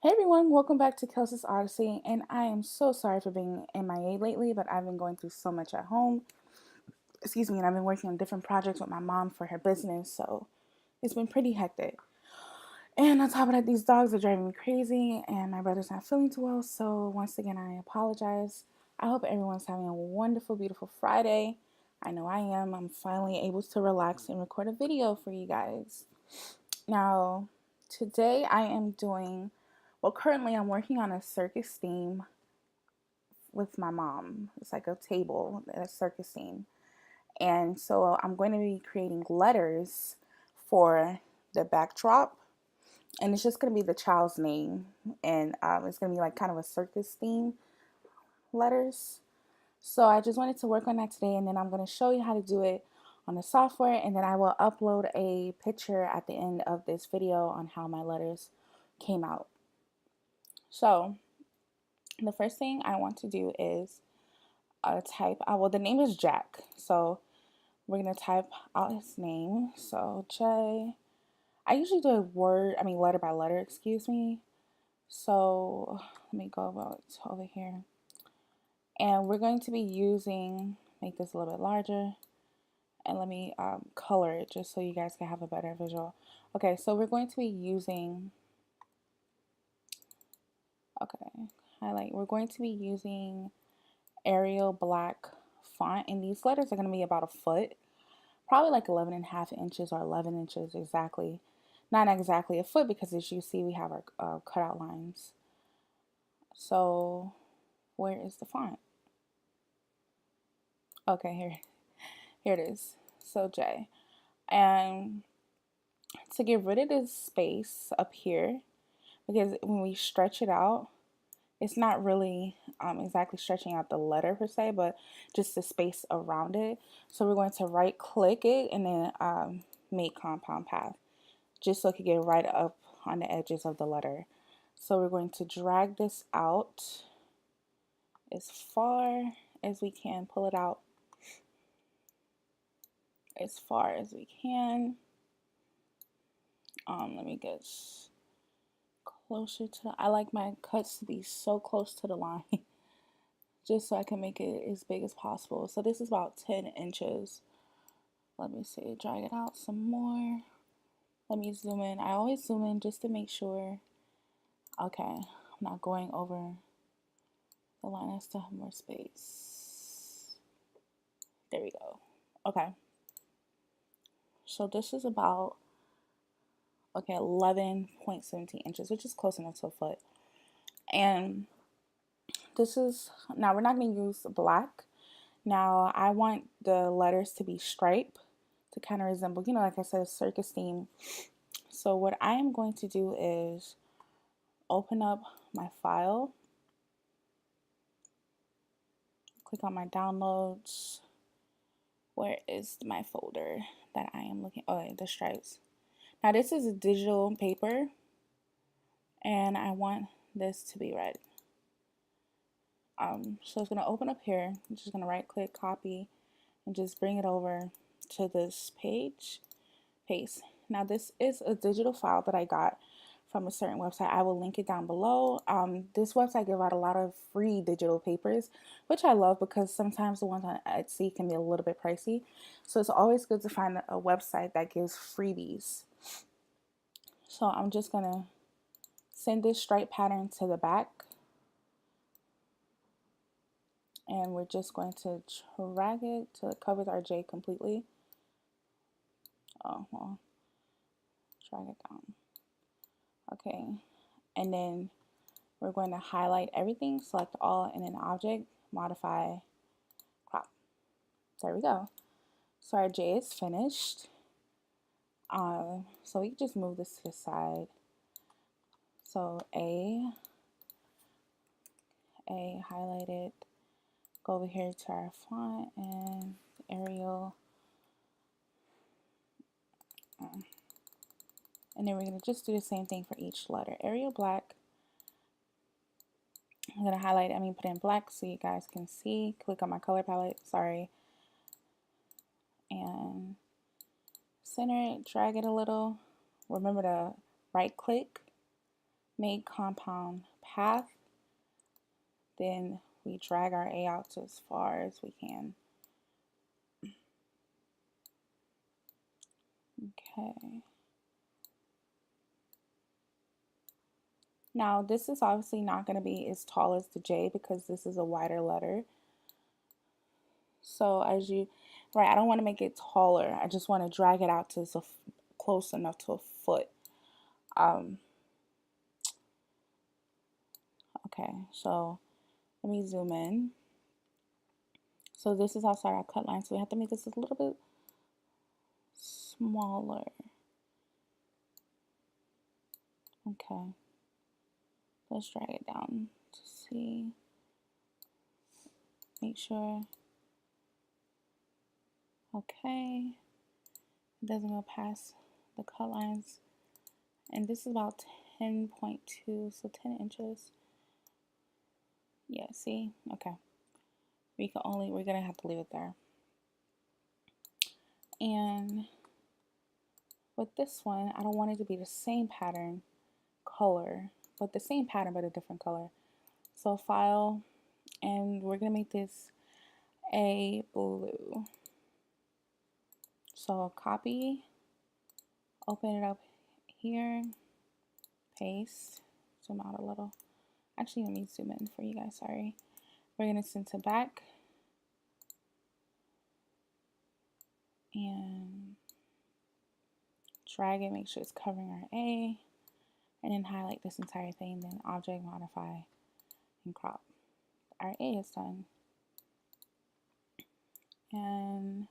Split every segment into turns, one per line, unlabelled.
Hey everyone, welcome back to Kelsey's Odyssey. And I am so sorry for being MIA lately, but I've been going through so much at home. Excuse me, and I've been working on different projects with my mom for her business, so it's been pretty hectic. And on top of that, these dogs are driving me crazy, and my brother's not feeling too well, so once again, I apologize. I hope everyone's having a wonderful, beautiful Friday. I know I am. I'm finally able to relax and record a video for you guys. Now, today I am doing, well, currently I'm working on a circus theme with my mom. It's like a table, a circus theme. And so I'm going to be creating letters for the backdrop. And it's just going to be the child's name. And it's going to be like kind of a circus theme letters. So I just wanted to work on that today. And then I'm going to show you how to do it on the software. And then I will upload a picture at the end of this video on how my letters came out. So the first thing I want to do is type out, well, the name is Jack. So we're going to type out his name. So J. I usually do letter by letter, excuse me. So let me go about over here. And we're going to be using, make this a little bit larger. And let me color it just so you guys can have a better visual. Okay, so we're going to be using, highlight. We're going to be using Arial black font, and these letters are going to be about a foot, probably like 11 and a half inches or 11 inches exactly. Not exactly a foot because as you see we have our cutout lines. So where is the font? Okay, here it is. So J. And to get rid of this space up here, because when we stretch it out, it's not really exactly stretching out the letter per se, but just the space around it. So we're going to right click it and then make compound path, just so it can get right up on the edges of the letter. So we're going to drag this out as far as we can, pull it out as far as we can. Let me get closer to, I like my cuts to be so close to the line just so I can make it as big as possible. So this is about 10 inches. Let me see, drag it out some more. Let me zoom in. I always zoom in just to make sure. Okay, I'm not going over the line. I still have more space. There we go. Okay. So this is about, 11.17 inches, which is close enough to a foot. And this is, now we're not going to use black. Now I want the letters to be striped to kind of resemble, like I said, a circus theme. So what I am going to do is open up my file, click on my downloads. Where is my folder that I am looking? Oh, the stripes. Now this is a digital paper, and I want this to be red. So it's gonna open up here. I'm just gonna right click, copy, and just bring it over to this page, paste. Now this is a digital file that I got from a certain website. I will link it down below. This website gives out a lot of free digital papers, which I love because sometimes the ones on Etsy can be a little bit pricey. So it's always good to find a website that gives freebies. So I'm just gonna send this stripe pattern to the back. And we're just going to drag it till it covers our J completely. Oh, well, drag it down. Okay, and then we're going to highlight everything, select all, and then object, modify, crop. There we go. So our J is finished. So we can just move this to the side. So A highlighted. Go over here to our font and Arial. And then we're going to just do the same thing for each letter. Arial black. I'm going to highlight, put in black so you guys can see. Click on my color palette, sorry. And center it, drag it a little. Remember to right click make compound path, then we drag our A out to as far as we can. Okay. Now this is obviously not going to be as tall as the J because this is a wider letter. So as you, right, I don't want to make it taller. I just want to drag it out to so close enough to a foot. Okay, so let me zoom in. So this is outside our cut line, so we have to make this a little bit smaller. Okay, let's drag it down to see. Make sure. Okay, it doesn't go past the cut lines. And this is about 10.2, so 10 inches. Yeah, see? Okay. We're gonna have to leave it there. And with this one, I don't want it to be the same pattern color, but the same pattern but a different color. So file, and we're gonna make this a blue. So copy, open it up here, paste, zoom out a little. Actually, let me zoom in for you guys, sorry. We're gonna send to back and drag it, make sure it's covering our A, and then highlight this entire thing, then object, modify, and crop. Our A is done. And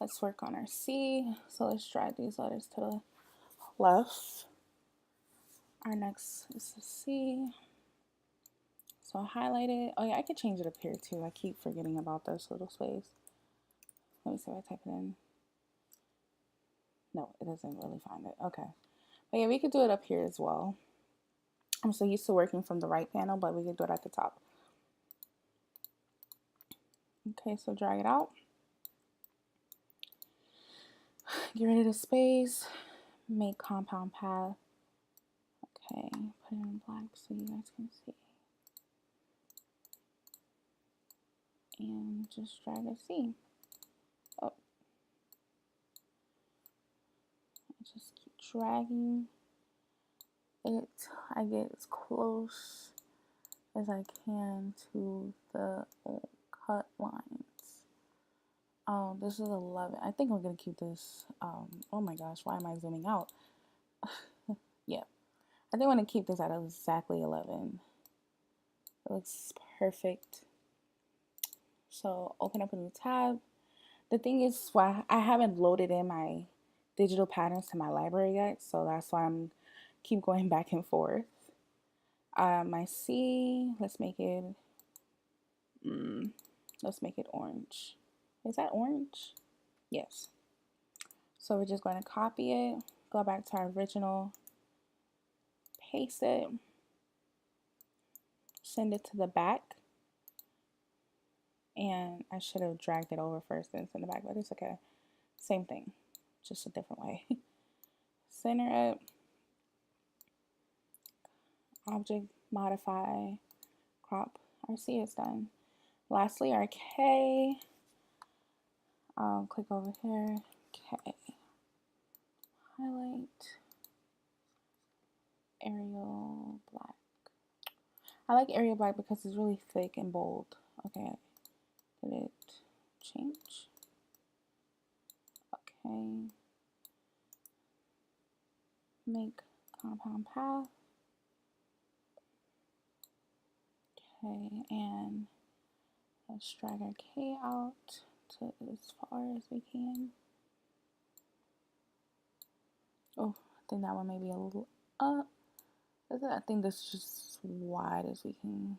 let's work on our C. So let's drag these letters to the left. Our next is the C. So I highlight it. Oh yeah, I could change it up here too. I keep forgetting about this little space. Let me see if I type it in. No, it doesn't really find it. Okay. But yeah, we could do it up here as well. I'm so used to working from the right panel, but we could do it at the top. Okay, so drag it out. Get rid of the space. Make compound path. Okay, put it in black so you guys can see. And just drag a C. Oh. Just keep dragging it. I get as close as I can to the cut lines. Oh, this is 11. I think we're gonna keep this. Oh my gosh, why am I zooming out? Yeah, I think I'm gonna keep this at exactly 11. It looks perfect. So open up a new tab. The thing is, why I haven't loaded in my digital patterns to my library yet, so that's why I'm keep going back and forth. My C, let's make it orange. Is that orange? Yes. So we're just going to copy it, go back to our original, paste it, send it to the back. And I should have dragged it over first and send it back, but it's okay. Same thing, just a different way. Center it, object, modify, crop. Our C is done. Lastly, our K. Click over here, K. Highlight, Arial Black. I like Arial Black because it's really thick and bold. Okay, did it change? Okay. Make compound path. Okay, and let's drag our K out to as far as we can. Oh, I think that one may be a little up. I think this is just as wide as we can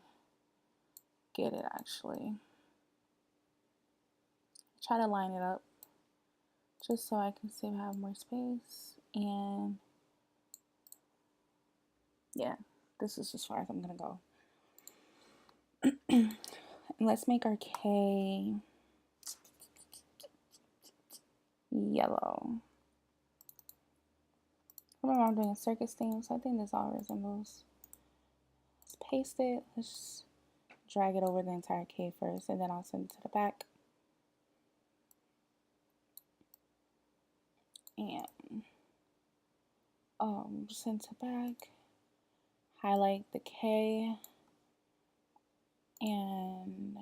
get it actually. Try to line it up just so I can see if I have more space. And yeah, this is as far as I'm gonna go. And let's make our K yellow. Remember, I'm doing a circus theme, so I think this all resembles. Let's paste it. Let's drag it over the entire cave first, and then I'll send it to the back. And send to back. Highlight the K and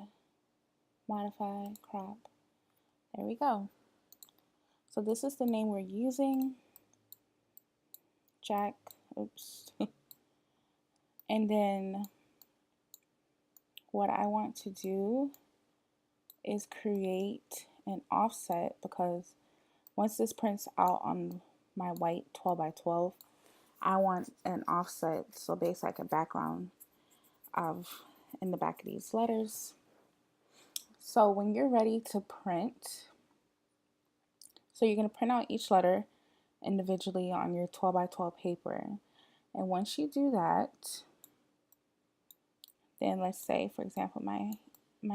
modify, crop. There we go. So this is the name we're using. Jack. Oops. And then what I want to do is create an offset, because once this prints out on my white 12 by 12, I want an offset, so basically like a background of in the back of these letters. So when you're ready to print, so you're going to print out each letter individually on your 12 by 12 paper. And once you do that, then let's say, for example, my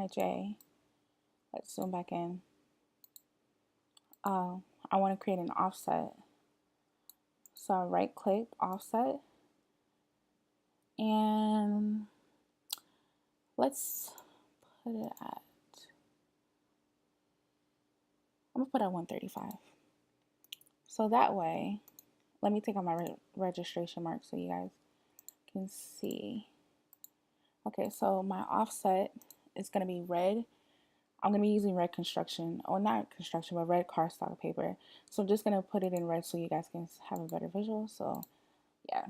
J, let's zoom back in. I want to create an offset. So I'll right click, offset, and let's put it at, I'm going to put it at 135. So that way, let me take out my registration mark so you guys can see. Okay, so my offset is going to be red. I'm going to be using red construction, or not construction, but red cardstock paper. So I'm just going to put it in red so you guys can have a better visual. So yeah.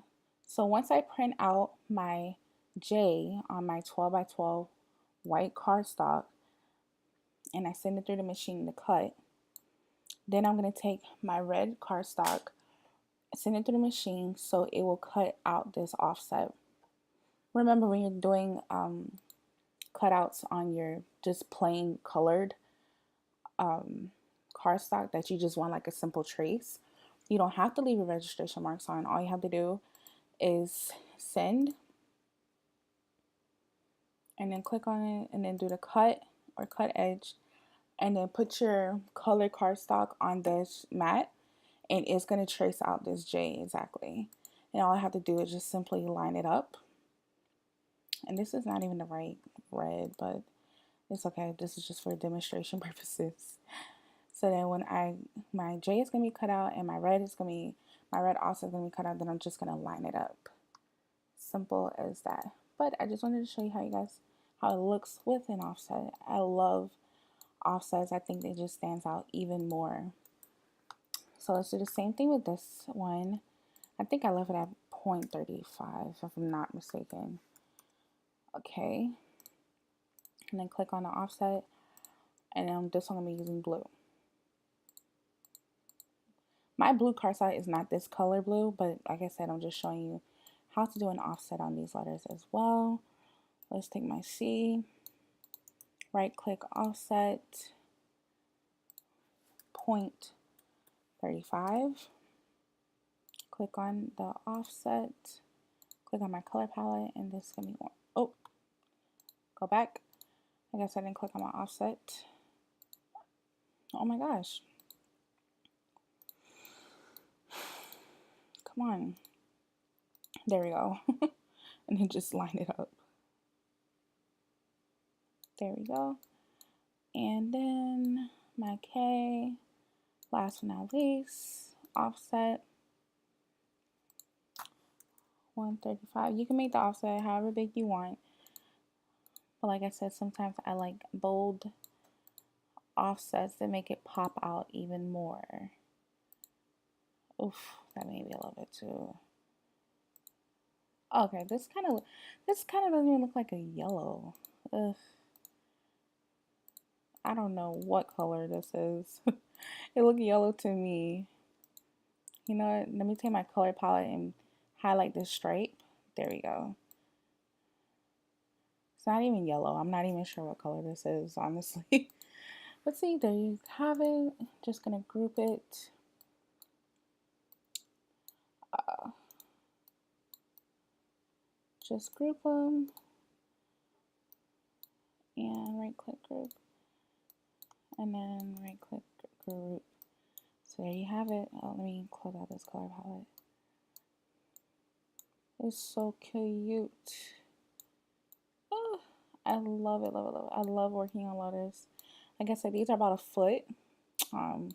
So once I print out my J on my 12 by 12 white cardstock and I send it through the machine to cut, then I'm going to take my red cardstock, send it through the machine so it will cut out this offset. Remember, when you're doing cutouts on your just plain colored cardstock that you just want like a simple trace, you don't have to leave your registration marks on. All you have to do is send and then click on it and then do the cut or cut edge and then put your colored cardstock on this mat and it's going to trace out this J exactly. And all I have to do is just simply line it up. And this is not even the right red, but it's okay. This is just for demonstration purposes. So then when my J is going to be cut out and my red also is going to be cut out, then I'm just going to line it up. Simple as that. But I just wanted to show you how it looks with an offset. I love offsets. I think they just stands out even more. So let's do the same thing with this one. I think I left it at 0.35 if I'm not mistaken. Okay. And then click on the offset. And then this one I'm going to be using blue. My blue cardstock is not this color blue, but like I said, I'm just showing you how to do an offset on these letters as well. Let's take my C, right click offset, 0.35, click on the offset, click on my color palette, and this is going to be one. Oh, go back. I guess I didn't click on my offset. Oh my gosh. Come on. There we go. And then just line it up. There we go. And then my K, last but not least, offset, 135. You can make the offset however big you want. But like I said, sometimes I like bold offsets that make it pop out even more. Oof, that may be a little bit too. Okay, this kind of doesn't even look like a yellow. Ugh. I don't know what color this is. It looked yellow to me. You know what? Let me take my color palette and highlight this stripe. There we go. It's not even yellow. I'm not even sure what color this is, honestly. But see, there you have it. Just gonna group it. Just group them. And right click group. And then right click group. So there you have it. Oh, let me close out this color palette. It's so cute. Oh, I love it, love it, love it. I love working on letters. Like I said, these are about a foot. Um,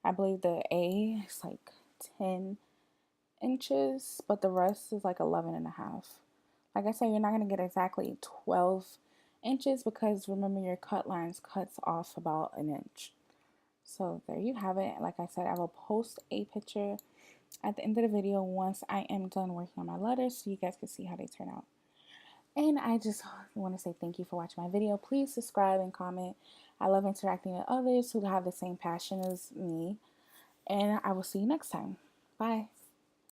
I believe the A is like 10 inches, but the rest is like 11 and a half. Like I said, you're not going to get exactly 12 inches because remember your cut lines cuts off about an inch. So there you have it. Like I said, I will post a picture at the end of the video once I am done working on my letters so you guys can see how they turn out. And I just want to say thank you for watching my video. Please subscribe and comment. I love interacting with others who have the same passion as me. And I will see you next time. Bye.